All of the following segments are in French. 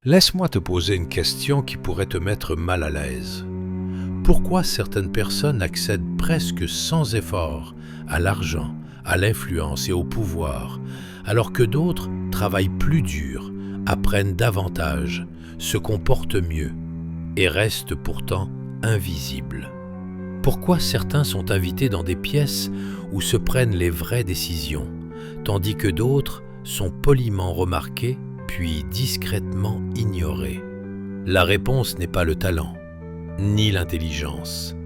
Laisse-moi te poser une question qui pourrait te mettre mal à l'aise. Pourquoi certaines personnes accèdent presque sans effort à l'argent, à l'influence et au pouvoir, alors que d'autres travaillent plus dur, apprennent davantage, se comportent mieux et restent pourtant invisibles? Pourquoi certains sont invités dans des pièces où se prennent les vraies décisions, tandis que d'autres sont poliment remarqués puis discrètement ignorés? La réponse n'est pas le talent, ni l'intelligence,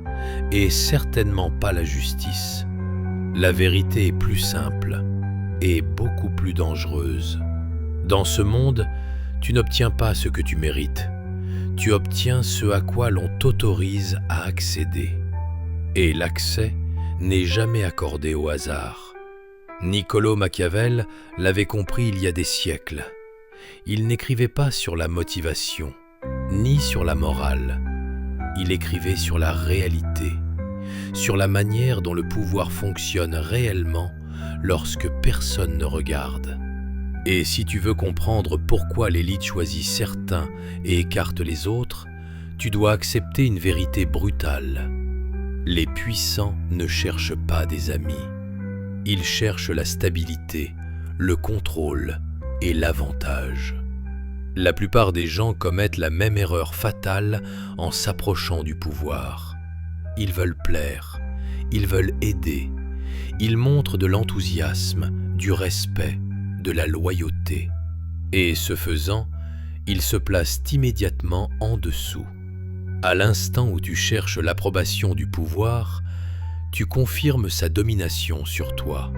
et certainement pas la justice. La vérité est plus simple et beaucoup plus dangereuse. Dans ce monde, tu n'obtiens pas ce que tu mérites. Tu obtiens ce à quoi l'on t'autorise à accéder. Et l'accès n'est jamais accordé au hasard. Niccolò Machiavel l'avait compris il y a des siècles. Il n'écrivait pas sur la motivation, ni sur la morale. Il écrivait sur la réalité, sur la manière dont le pouvoir fonctionne réellement lorsque personne ne regarde. Et si tu veux comprendre pourquoi l'élite choisit certains et écarte les autres, tu dois accepter une vérité brutale. Les puissants ne cherchent pas des amis. Ils cherchent la stabilité, le contrôle et l'avantage. La plupart des gens commettent la même erreur fatale en s'approchant du pouvoir. Ils veulent plaire, ils veulent aider, ils montrent de l'enthousiasme, du respect, de la loyauté. Et ce faisant, ils se placent immédiatement en dessous. À l'instant où tu cherches l'approbation du pouvoir, tu confirmes sa domination sur toi.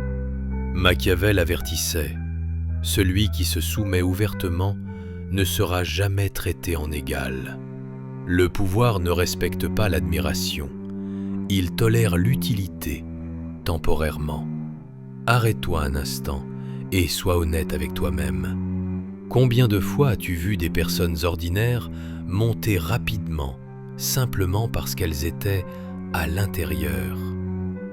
Machiavel avertissait : celui qui se soumet ouvertement ne sera jamais traité en égal. Le pouvoir ne respecte pas l'admiration. Il tolère l'utilité, temporairement. Arrête-toi un instant et sois honnête avec toi-même. Combien de fois as-tu vu des personnes ordinaires monter rapidement, simplement parce qu'elles étaient à l'intérieur?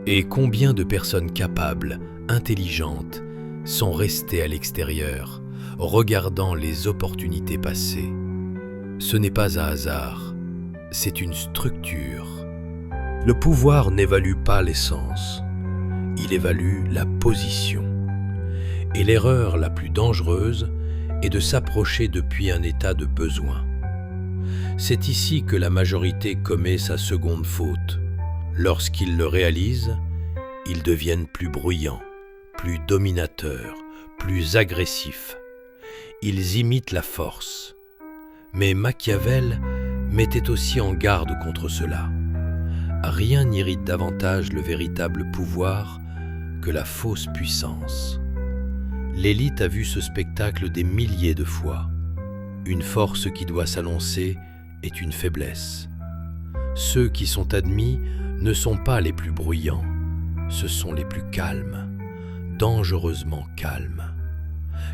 Et combien de personnes capables, intelligentes, sont restées à l'extérieur, regardant les opportunités passer? Ce n'est pas un hasard, c'est une structure. Le pouvoir n'évalue pas l'essence, il évalue la position. Et l'erreur la plus dangereuse est de s'approcher depuis un état de besoin. C'est ici que la majorité commet sa seconde faute. Lorsqu'ils le réalisent, ils deviennent plus bruyants, plus dominateurs, plus agressifs. Ils imitent la force. Mais Machiavel mettait aussi en garde contre cela. Rien n'irrite davantage le véritable pouvoir que la fausse puissance. L'élite a vu ce spectacle des milliers de fois. Une force qui doit s'annoncer est une faiblesse. Ceux qui sont admis ne sont pas les plus bruyants, ce sont les plus calmes, dangereusement calmes.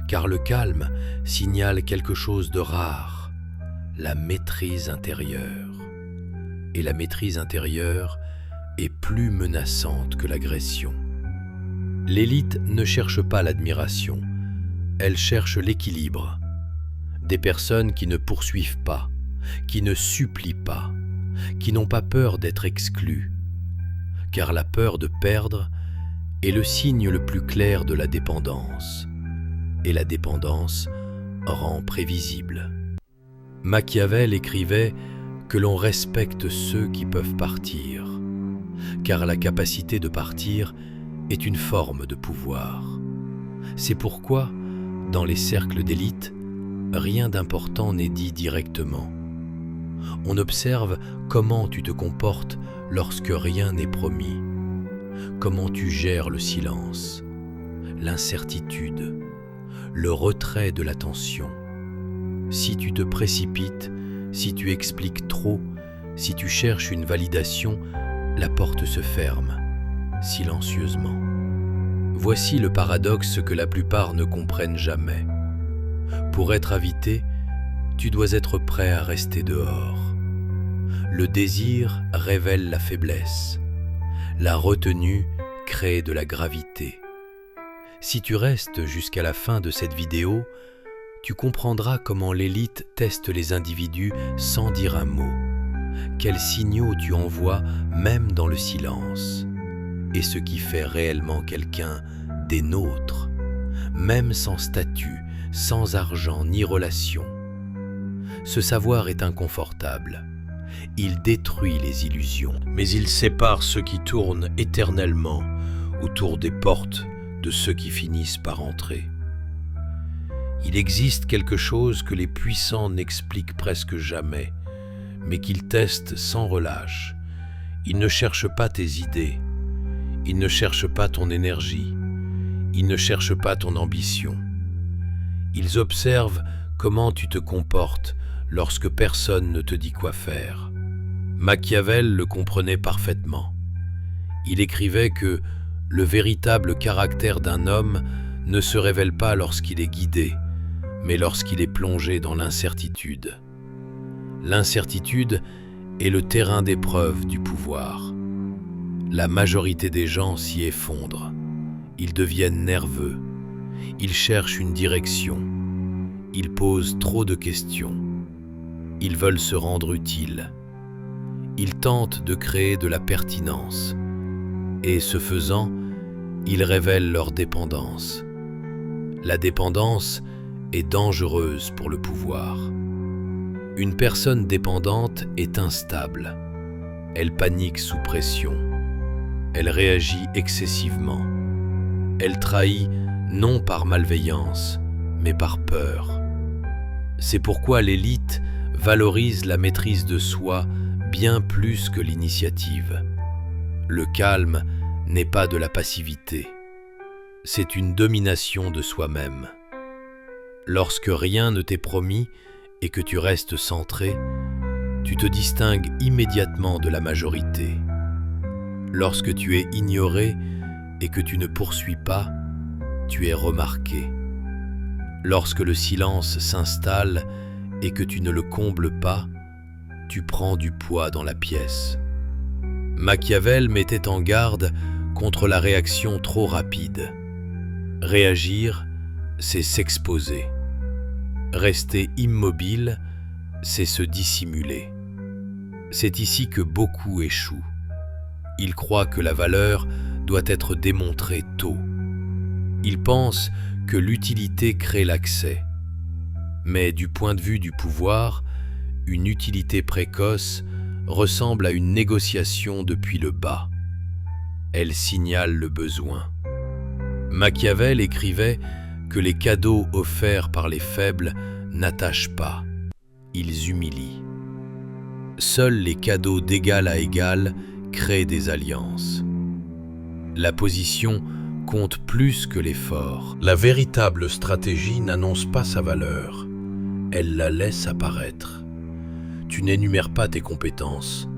Car le calme signale quelque chose de rare, la maîtrise intérieure. Et la maîtrise intérieure est plus menaçante que l'agression. L'élite ne cherche pas l'admiration, elle cherche l'équilibre. Des personnes qui ne poursuivent pas, qui ne supplient pas, qui n'ont pas peur d'être exclues. Car la peur de perdre est le signe le plus clair de la dépendance. Et la dépendance rend prévisible. Machiavel écrivait que l'on respecte ceux qui peuvent partir, car la capacité de partir est une forme de pouvoir. C'est pourquoi, dans les cercles d'élite, rien d'important n'est dit directement. On observe comment tu te comportes lorsque rien n'est promis, comment tu gères le silence, l'incertitude, le retrait de l'attention. Si tu te précipites, si tu expliques trop, si tu cherches une validation, la porte se ferme, silencieusement. Voici le paradoxe que la plupart ne comprennent jamais. Pour être invité, tu dois être prêt à rester dehors. Le désir révèle la faiblesse. La retenue crée de la gravité. Si tu restes jusqu'à la fin de cette vidéo, tu comprendras comment l'élite teste les individus sans dire un mot, quels signaux tu envoies même dans le silence, et ce qui fait réellement quelqu'un des nôtres, même sans statut, sans argent ni relation. Ce savoir est inconfortable. Il détruit les illusions, mais il sépare ceux qui tournent éternellement autour des portes de ceux qui finissent par entrer. Il existe quelque chose que les puissants n'expliquent presque jamais, mais qu'ils testent sans relâche. Ils ne cherchent pas tes idées, ils ne cherchent pas ton énergie, ils ne cherchent pas ton ambition. Ils observent comment tu te comportes lorsque personne ne te dit quoi faire. Machiavel le comprenait parfaitement. Il écrivait que le véritable caractère d'un homme ne se révèle pas lorsqu'il est guidé, mais lorsqu'il est plongé dans l'incertitude. L'incertitude est le terrain d'épreuve du pouvoir. La majorité des gens s'y effondrent. Ils deviennent nerveux. Ils cherchent une direction. Ils posent trop de questions. Ils veulent se rendre utiles. Ils tentent de créer de la pertinence. Et ce faisant, ils révèlent leur dépendance. La dépendance est dangereuse pour le pouvoir. Une personne dépendante est instable. Elle panique sous pression. Elle réagit excessivement. Elle trahit non par malveillance, mais par peur. C'est pourquoi l'élite valorise la maîtrise de soi bien plus que l'initiative. Le calme n'est pas de la passivité. C'est une domination de soi-même. Lorsque rien ne t'est promis et que tu restes centré, tu te distingues immédiatement de la majorité. Lorsque tu es ignoré et que tu ne poursuis pas, tu es remarqué. Lorsque le silence s'installe et que tu ne le combles pas, tu prends du poids dans la pièce. Machiavel mettait en garde contre la réaction trop rapide. Réagir, c'est s'exposer. Rester immobile, c'est se dissimuler. C'est ici que beaucoup échouent. Ils croient que la valeur doit être démontrée tôt. Ils pensent que l'utilité crée l'accès. Mais du point de vue du pouvoir, une utilité précoce ressemble à une négociation depuis le bas. Elle signale le besoin. Machiavel écrivait que les cadeaux offerts par les faibles n'attachent pas, ils humilient. Seuls les cadeaux d'égal à égal créent des alliances. La position compte plus que l'effort. La véritable stratégie n'annonce pas sa valeur, elle la laisse apparaître. Tu n'énumères pas tes compétences,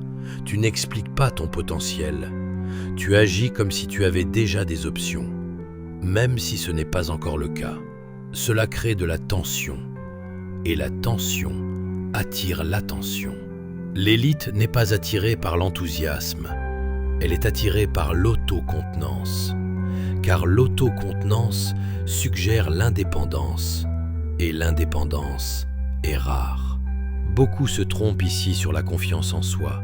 tu n'expliques pas ton potentiel, tu agis comme si tu avais déjà des options, même si ce n'est pas encore le cas. Cela crée de la tension, et la tension attire l'attention. L'élite n'est pas attirée par l'enthousiasme, elle est attirée par l'autocontenance, car l'autocontenance suggère l'indépendance, et l'indépendance est rare. Beaucoup se trompent ici sur la confiance en soi.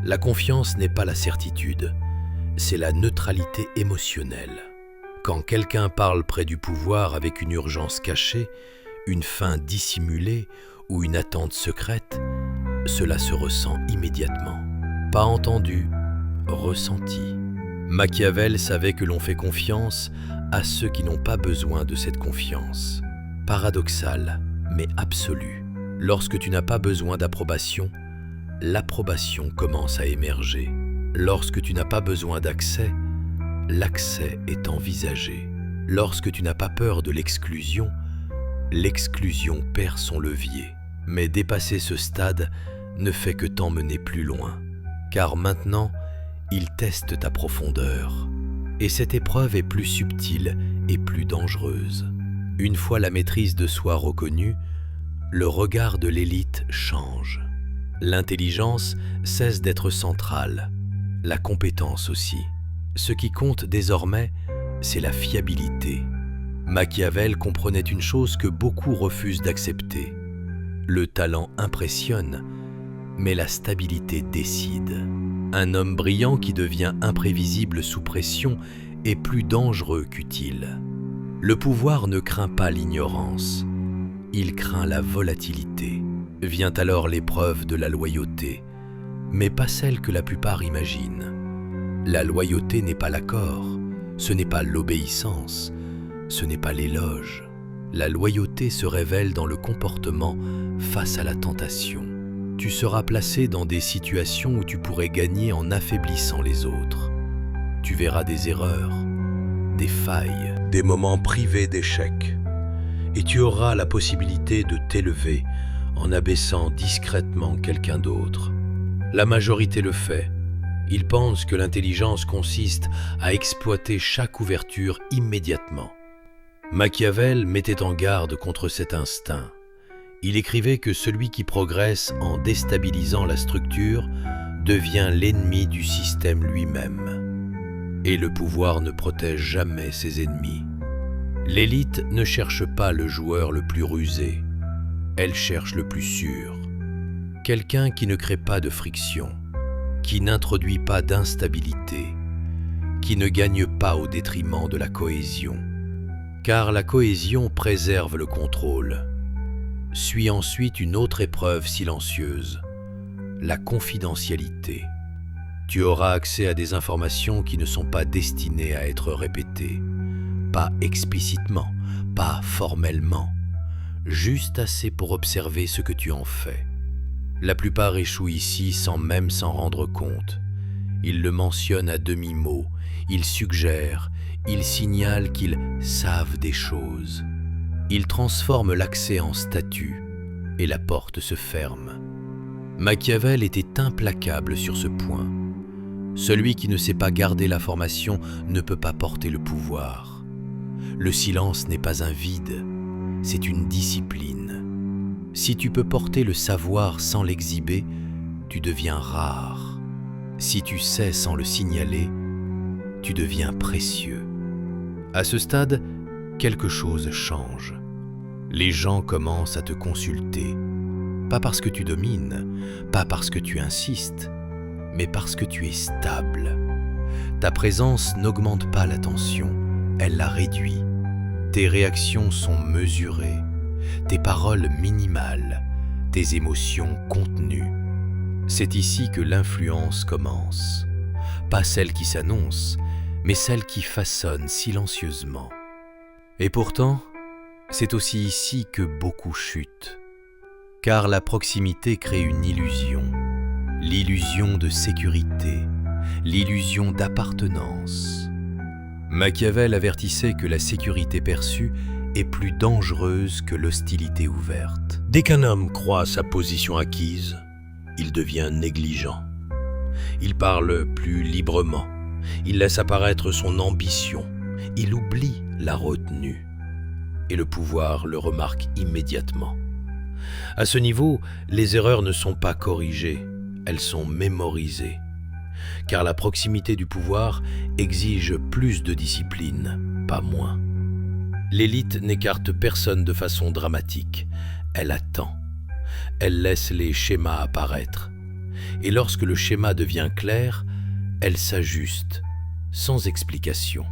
La confiance n'est pas la certitude, c'est la neutralité émotionnelle. Quand quelqu'un parle près du pouvoir avec une urgence cachée, une fin dissimulée ou une attente secrète, cela se ressent immédiatement. Pas entendu, ressenti. Machiavel savait que l'on fait confiance à ceux qui n'ont pas besoin de cette confiance. Paradoxal, mais absolu. Lorsque tu n'as pas besoin d'approbation, l'approbation commence à émerger. Lorsque tu n'as pas besoin d'accès, l'accès est envisagé. Lorsque tu n'as pas peur de l'exclusion, l'exclusion perd son levier. Mais dépasser ce stade ne fait que t'emmener plus loin. Car maintenant, il teste ta profondeur. Et cette épreuve est plus subtile et plus dangereuse. Une fois la maîtrise de soi reconnue, le regard de l'élite change. L'intelligence cesse d'être centrale, la compétence aussi. Ce qui compte désormais, c'est la fiabilité. Machiavel comprenait une chose que beaucoup refusent d'accepter. Le talent impressionne, mais la stabilité décide. Un homme brillant qui devient imprévisible sous pression est plus dangereux qu'utile. Le pouvoir ne craint pas l'ignorance, il craint la volatilité. Vient alors l'épreuve de la loyauté, mais pas celle que la plupart imaginent. La loyauté n'est pas l'accord, ce n'est pas l'obéissance, ce n'est pas l'éloge. La loyauté se révèle dans le comportement face à la tentation. Tu seras placé dans des situations où tu pourrais gagner en affaiblissant les autres. Tu verras des erreurs, des failles, des moments privés d'échecs. Et tu auras la possibilité de t'élever en abaissant discrètement quelqu'un d'autre. La majorité le fait. Ils pensent que l'intelligence consiste à exploiter chaque ouverture immédiatement. Machiavel mettait en garde contre cet instinct. Il écrivait que celui qui progresse en déstabilisant la structure devient l'ennemi du système lui-même. Et le pouvoir ne protège jamais ses ennemis. L'élite ne cherche pas le joueur le plus rusé, elle cherche le plus sûr. Quelqu'un qui ne crée pas de friction, qui n'introduit pas d'instabilité, qui ne gagne pas au détriment de la cohésion. Car la cohésion préserve le contrôle. Suit ensuite une autre épreuve silencieuse, la confidentialité. Tu auras accès à des informations qui ne sont pas destinées à être répétées, pas explicitement, pas formellement, juste assez pour observer ce que tu en fais. La plupart échouent ici sans même s'en rendre compte. Ils le mentionnent à demi-mot, ils suggèrent, ils signalent qu'ils savent des choses. Ils transforment l'accès en statut et la porte se ferme. Machiavel était implacable sur ce point. Celui qui ne sait pas garder l'information ne peut pas porter le pouvoir. Le silence n'est pas un vide, c'est une discipline. Si tu peux porter le savoir sans l'exhiber, tu deviens rare. Si tu sais sans le signaler, tu deviens précieux. À ce stade, quelque chose change. Les gens commencent à te consulter, pas parce que tu domines, pas parce que tu insistes, mais parce que tu es stable. Ta présence n'augmente pas la tension, elle la réduit. Tes réactions sont mesurées, tes paroles minimales, tes émotions contenues. C'est ici que l'influence commence. Pas celle qui s'annonce, mais celle qui façonne silencieusement. Et pourtant, c'est aussi ici que beaucoup chutent. Car la proximité crée une illusion, l'illusion de sécurité, l'illusion d'appartenance. Machiavel avertissait que la sécurité perçue est plus dangereuse que l'hostilité ouverte. Dès qu'un homme croit sa position acquise, il devient négligent. Il parle plus librement, il laisse apparaître son ambition, il oublie la retenue. Et le pouvoir le remarque immédiatement. À ce niveau, les erreurs ne sont pas corrigées, elles sont mémorisées. Car la proximité du pouvoir exige plus de discipline, pas moins. L'élite n'écarte personne de façon dramatique, elle attend. Elle laisse les schémas apparaître. Et lorsque le schéma devient clair, elle s'ajuste, sans explication.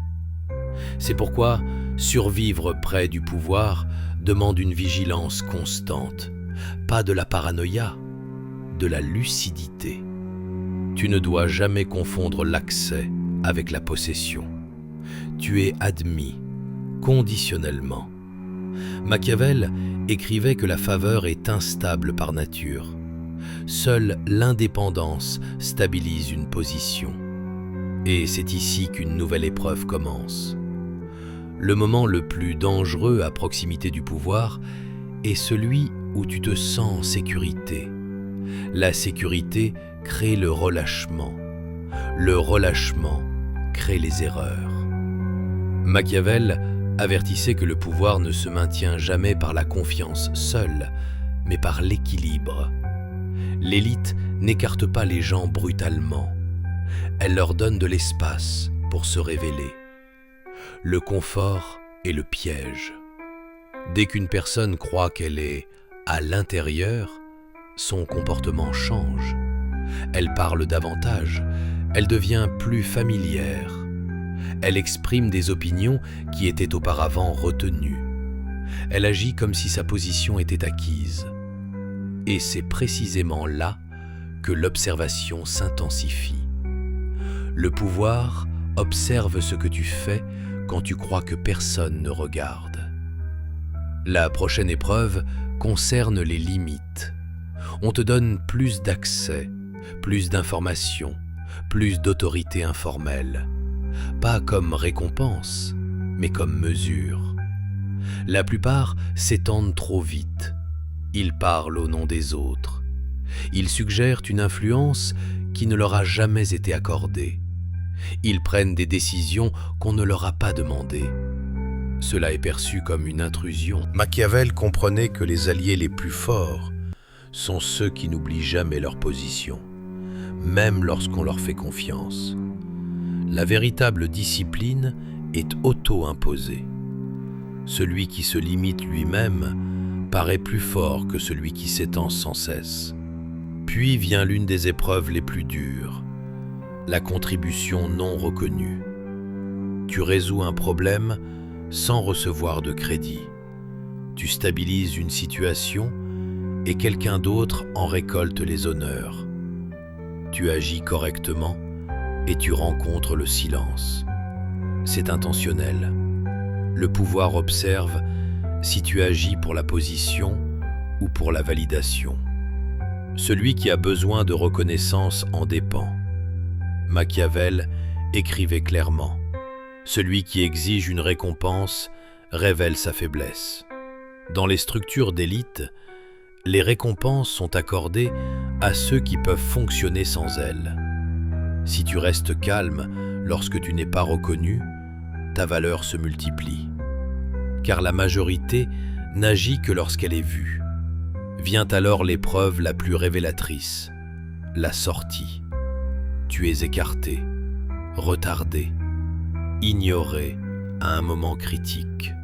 C'est pourquoi survivre près du pouvoir demande une vigilance constante, pas de la paranoïa, de la lucidité. Tu ne dois jamais confondre l'accès avec la possession. Tu es admis, conditionnellement. Machiavel écrivait que la faveur est instable par nature. Seule l'indépendance stabilise une position. Et c'est ici qu'une nouvelle épreuve commence. Le moment le plus dangereux à proximité du pouvoir est celui où tu te sens en sécurité. La sécurité crée le relâchement. Le relâchement crée les erreurs. Machiavel avertissait que le pouvoir ne se maintient jamais par la confiance seule, mais par l'équilibre. L'élite n'écarte pas les gens brutalement. Elle leur donne de l'espace pour se révéler. Le confort et le piège. Dès qu'une personne croit qu'elle est à l'intérieur, son comportement change. Elle parle davantage, elle devient plus familière. Elle exprime des opinions qui étaient auparavant retenues. Elle agit comme si sa position était acquise. Et c'est précisément là que l'observation s'intensifie. Le pouvoir observe ce que tu fais quand tu crois que personne ne regarde. La prochaine épreuve concerne les limites. On te donne plus d'accès, plus d'informations, plus d'autorité informelle. Pas comme récompense, mais comme mesure. La plupart s'étendent trop vite. Ils parlent au nom des autres. Ils suggèrent une influence qui ne leur a jamais été accordée. Ils prennent des décisions qu'on ne leur a pas demandées. Cela est perçu comme une intrusion. Machiavel comprenait que les alliés les plus forts sont ceux qui n'oublient jamais leur position, même lorsqu'on leur fait confiance. La véritable discipline est auto-imposée. Celui qui se limite lui-même paraît plus fort que celui qui s'étend sans cesse. Puis vient l'une des épreuves les plus dures, la contribution non reconnue. Tu résous un problème sans recevoir de crédit. Tu stabilises une situation et quelqu'un d'autre en récolte les honneurs. Tu agis correctement et tu rencontres le silence. C'est intentionnel. Le pouvoir observe si tu agis pour la position ou pour la validation. Celui qui a besoin de reconnaissance en dépend. Machiavel écrivait clairement: celui qui exige une récompense révèle sa faiblesse. Dans les structures d'élite, les récompenses sont accordées à ceux qui peuvent fonctionner sans elles. Si tu restes calme lorsque tu n'es pas reconnu, ta valeur se multiplie. Car la majorité n'agit que lorsqu'elle est vue. Vient alors l'épreuve la plus révélatrice, la sortie. Tu es écarté, retardé, ignoré à un moment critique.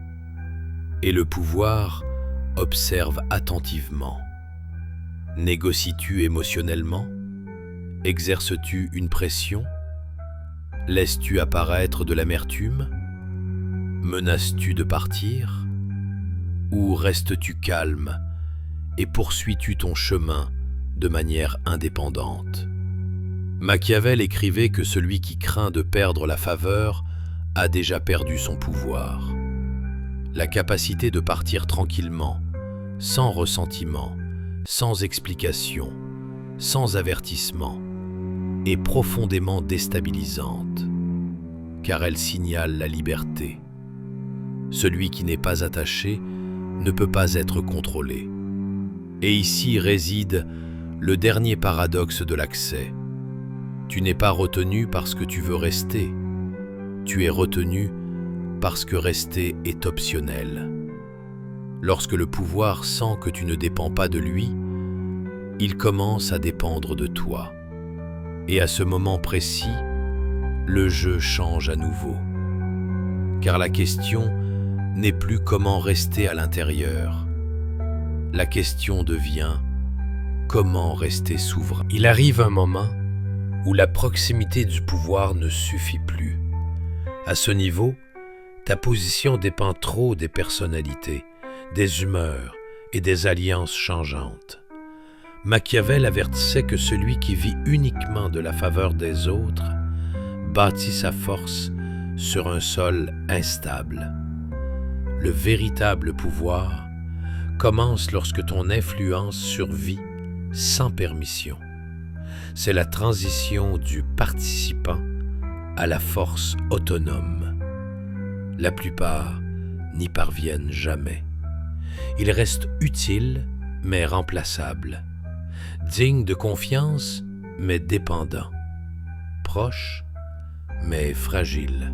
Et le pouvoir observe attentivement. Négocies-tu émotionnellement? Exerces-tu une pression? Laisses-tu apparaître de l'amertume? Menaces-tu de partir? Ou restes-tu calme et poursuis-tu ton chemin de manière indépendante? Machiavel écrivait que celui qui craint de perdre la faveur a déjà perdu son pouvoir. La capacité de partir tranquillement, sans ressentiment, sans explication, sans avertissement, est profondément déstabilisante, car elle signale la liberté. Celui qui n'est pas attaché ne peut pas être contrôlé. Et ici réside le dernier paradoxe de l'accès. Tu n'es pas retenu parce que tu veux rester. Tu es retenu parce que rester est optionnel. Lorsque le pouvoir sent que tu ne dépends pas de lui, il commence à dépendre de toi. Et à ce moment précis, le jeu change à nouveau. Car la question n'est plus comment rester à l'intérieur. La question devient comment rester souverain. Il arrive un moment où la proximité du pouvoir ne suffit plus. À ce niveau, ta position dépend trop des personnalités, des humeurs et des alliances changeantes. Machiavel avertissait que celui qui vit uniquement de la faveur des autres bâtit sa force sur un sol instable. Le véritable pouvoir commence lorsque ton influence survit sans permission. C'est la transition du participant à la force autonome. La plupart n'y parviennent jamais. Ils restent utiles mais remplaçables, dignes de confiance mais dépendants, proches mais fragiles,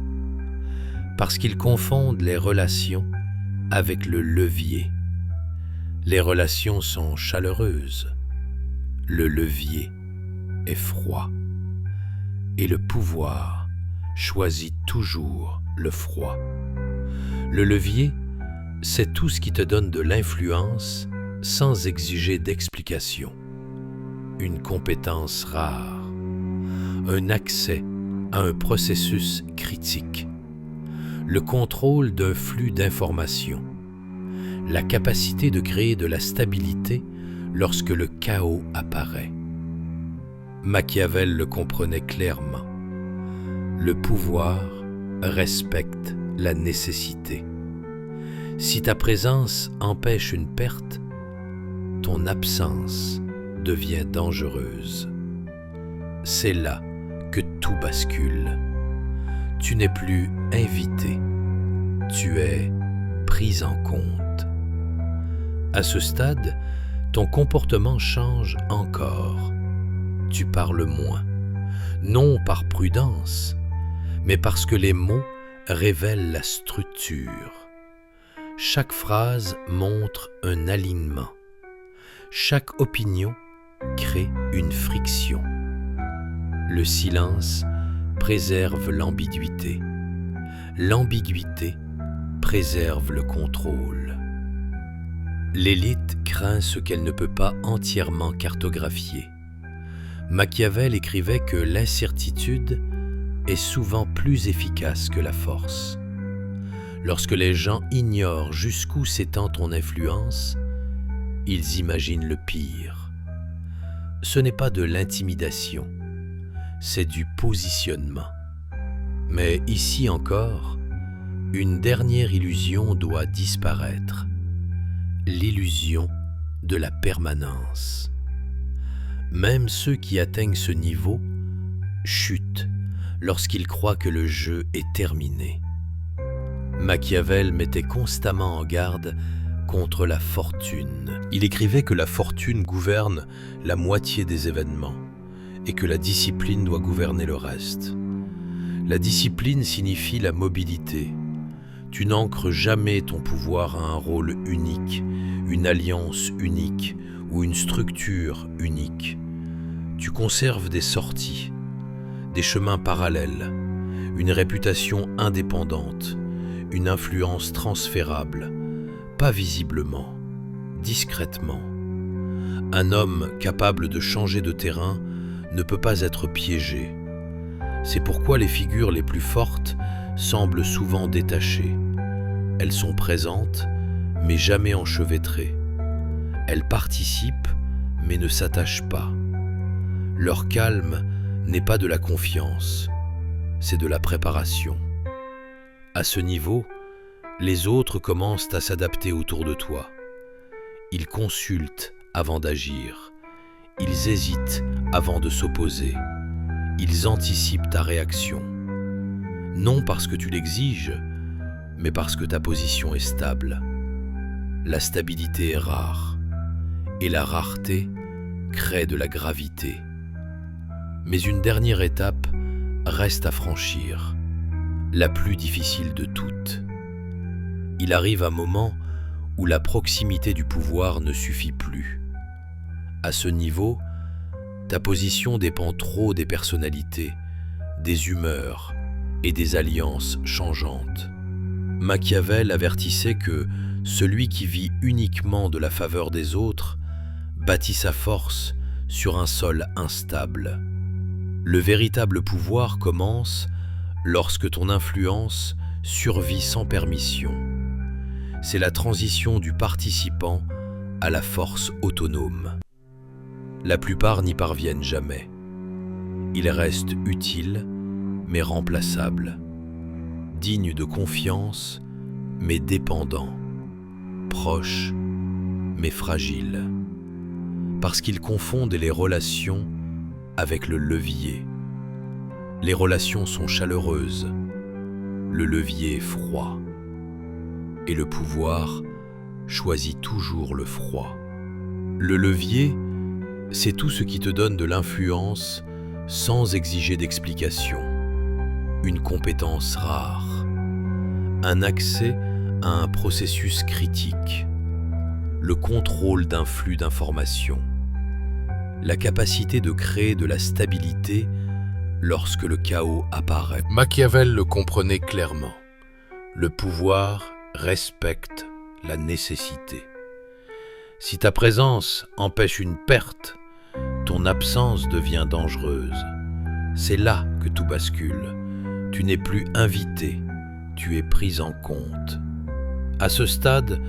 parce qu'ils confondent les relations avec le levier. Les relations sont chaleureuses, le levier est froid, et le pouvoir choisit toujours le froid. Le levier, c'est tout ce qui te donne de l'influence sans exiger d'explication. Une compétence rare, un accès à un processus critique, le contrôle d'un flux d'informations, la capacité de créer de la stabilité lorsque le chaos apparaît. Machiavel le comprenait clairement. Le pouvoir respecte la nécessité. Si ta présence empêche une perte, ton absence devient dangereuse. C'est là que tout bascule. Tu n'es plus invité, tu es pris en compte. À ce stade, ton comportement change encore. Tu parles moins, non par prudence, mais parce que les mots révèlent la structure. Chaque phrase montre un alignement. Chaque opinion crée une friction. Le silence préserve l'ambiguïté. L'ambiguïté préserve le contrôle. L'élite craint ce qu'elle ne peut pas entièrement cartographier. Machiavel écrivait que l'incertitude est souvent plus efficace que la force. Lorsque les gens ignorent jusqu'où s'étend ton influence, ils imaginent le pire. Ce n'est pas de l'intimidation, c'est du positionnement. Mais ici encore, une dernière illusion doit disparaître, l'illusion de la permanence. Même ceux qui atteignent ce niveau chutent lorsqu'ils croient que le jeu est terminé. Machiavel mettait constamment en garde contre la fortune. Il écrivait que la fortune gouverne la moitié des événements et que la discipline doit gouverner le reste. La discipline signifie la mobilité. Tu n'ancres jamais ton pouvoir à un rôle unique, une alliance unique ou une structure unique. Tu conserves des sorties, des chemins parallèles, une réputation indépendante, une influence transférable, pas visiblement, discrètement. Un homme capable de changer de terrain ne peut pas être piégé. C'est pourquoi les figures les plus fortes semblent souvent détachées. Elles sont présentes, mais jamais enchevêtrées. Elles participent, mais ne s'attachent pas. Leur calme n'est pas de la confiance, c'est de la préparation. À ce niveau, les autres commencent à s'adapter autour de toi. Ils consultent avant d'agir. Ils hésitent avant de s'opposer. Ils anticipent ta réaction. Non parce que tu l'exiges, mais parce que ta position est stable. La stabilité est rare, et la rareté crée de la gravité. Mais une dernière étape reste à franchir, la plus difficile de toutes. Il arrive un moment où la proximité du pouvoir ne suffit plus. À ce niveau, ta position dépend trop des personnalités, des humeurs et des alliances changeantes. Machiavel avertissait que celui qui vit uniquement de la faveur des autres bâtit sa force sur un sol instable. Le véritable pouvoir commence lorsque ton influence survit sans permission. C'est la transition du participant à la force autonome. La plupart n'y parviennent jamais. Ils restent utiles, mais remplaçables, dignes de confiance, mais dépendants, proches, mais fragiles, parce qu'ils confondent les relations avec le levier. Les relations sont chaleureuses, le levier est froid, et le pouvoir choisit toujours le froid. Le levier, c'est tout ce qui te donne de l'influence sans exiger d'explication, une compétence rare, un accès à un processus critique, le contrôle d'un flux d'informations, la capacité de créer de la stabilité lorsque le chaos apparaît. Machiavel le comprenait clairement. Le pouvoir respecte la nécessité. Si ta présence empêche une perte, ton absence devient dangereuse. C'est là que tout bascule. Tu n'es plus invité, tu es pris en compte. À ce stade,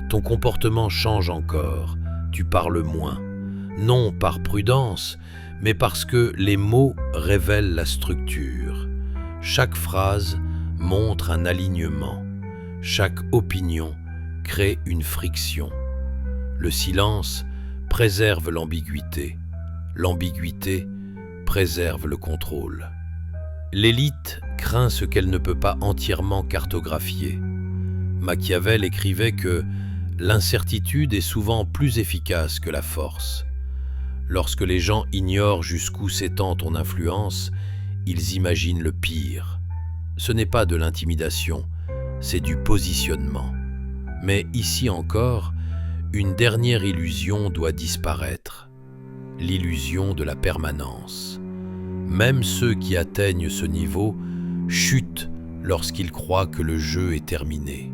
ton comportement change encore, tu parles moins, non par prudence, mais parce que les mots révèlent la structure. Chaque phrase montre un alignement, chaque opinion crée une friction. Le silence préserve l'ambiguïté, l'ambiguïté préserve le contrôle. L'élite craint ce qu'elle ne peut pas entièrement cartographier. Machiavel écrivait que l'incertitude est souvent plus efficace que la force. Lorsque les gens ignorent jusqu'où s'étend ton influence, ils imaginent le pire. Ce n'est pas de l'intimidation, c'est du positionnement. Mais ici encore, une dernière illusion doit disparaître, l'illusion de la permanence. Même ceux qui atteignent ce niveau chutent lorsqu'ils croient que le jeu est terminé.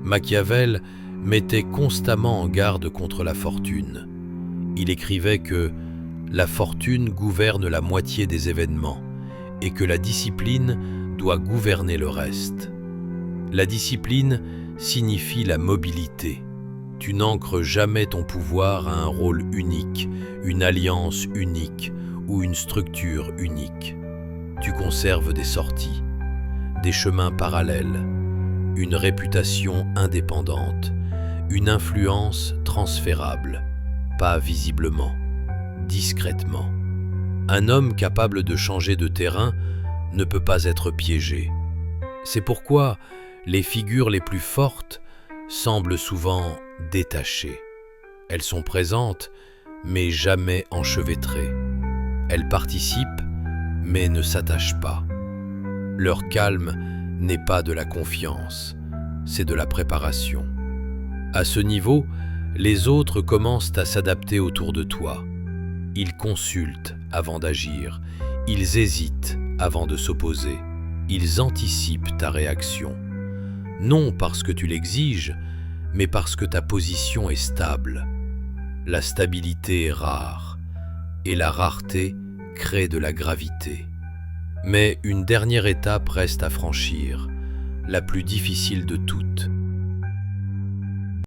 Machiavel mettait constamment en garde contre la fortune. Il écrivait que la fortune gouverne la moitié des événements et que la discipline doit gouverner le reste. La discipline signifie la mobilité. Tu n'ancres jamais ton pouvoir à un rôle unique, une alliance unique ou une structure unique. Tu conserves des sorties, des chemins parallèles, une réputation indépendante, une influence transférable, pas visiblement, discrètement. Un homme capable de changer de terrain ne peut pas être piégé. C'est pourquoi les figures les plus fortes semblent souvent détachées. Elles sont présentes, mais jamais enchevêtrées. Elles participent, mais ne s'attachent pas. Leur calme n'est pas de la confiance, c'est de la préparation. À ce niveau, les autres commencent à s'adapter autour de toi. Ils consultent avant d'agir, ils hésitent avant de s'opposer, ils anticipent ta réaction. Non parce que tu l'exiges, mais parce que ta position est stable. La stabilité est rare, et la rareté crée de la gravité. Mais une dernière étape reste à franchir, la plus difficile de toutes.